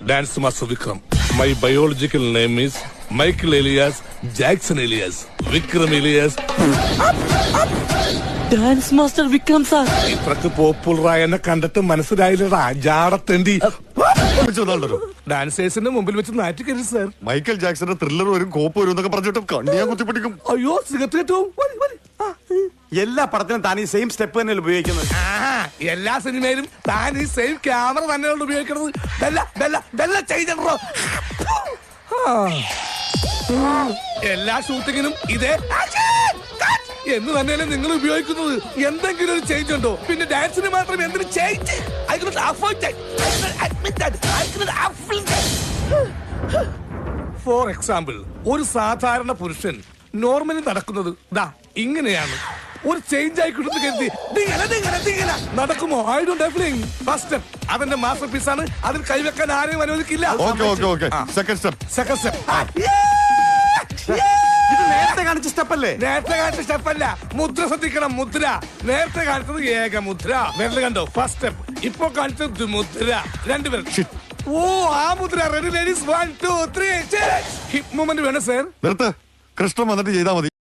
Dance Master Vikram. My biological name is Michael Elias Jackson Elias. Vikram Elias. Dance master Vikram sir. ഇത്രക്ക് പോപ്പുലറായ എന്നെ കണ്ടിട്ട് മനസ്സിലായില്ലടാ ജാടത്തേണ്ടി. ഡാൻസേഴ്സിന്റെ മുമ്പിൽ വെച്ച് നാറ്റിക്കരുത് സാർ. മൈക്കൽ ജാക്സന്റെ ത്രില്ലർ വരും, കോപ്പ് വരും എന്നൊക്കെ പറഞ്ഞിട്ട് കണ്ണിയാ കുത്തിപ്പിടിക്കും. അയ്യോ സിഗരറ്റ്. എല്ലാ പടത്തിനും താൻ ഈ സെയിം സ്റ്റെപ്പ് തന്നെയല്ലേ ഉപയോഗിക്കുന്നത്? എല്ലാ സിനിമയിലും താൻ ഈ സെയിം ക്യാമറ തന്നെയാണ് ഉപയോഗിക്കുന്നത്. എല്ലാ ഷൂട്ടിങ്ങിനും ഇതേ എന്ന് തന്നെയല്ലേ നിങ്ങൾ ഉപയോഗിക്കുന്നത്. എന്തെങ്കിലും ഒരു ചേഞ്ച് ഉണ്ടോ? പിന്നെ ഡാൻസിന് മാത്രം എന്തൊരു ചേഞ്ച്? ഫോർ എക്സാമ്പിൾ, ഒരു സാധാരണ പുരുഷൻ നോർമലി നടക്കുന്നത് ദാ ഇങ്ങനെയാണ്. ഒരു ചേഞ്ച് ആയി കിട്ടുന്നു കരുതി നടക്കുമോ? I don't defining. First step അതെന്റെ മാസ്റ്റർ പീസ് ആണ്. അതിൽ കൈവെക്കാൻ ആരെയും അനുവദിക്കില്ല. Second step. ഇത് നേരത്തെ കാണിച്ച സ്റ്റെപ്പ് അല്ലേ? നേരത്തെ കാണിച്ച സ്റ്റെപ്പ് അല്ല, മുദ്ര ശ്രദ്ധിക്കണം. മുദ്ര നേരത്തെ കാണിച്ചത് ഏക മുദ്ര, വിരൽ കണ്ടോ? First step. ഇപ്പൊ കാണിച്ചത് മുദ്ര, രണ്ടുപേരും. ഓ ആ മുദ്ര. റെഡി ലേഡീസ്, 1 2 3 ഹിപ്പ് മൂവ്മെന്റ് വേണം സാർ. കൃഷ്ണൻ വന്നിട്ട് ചെയ്താൽ മതി.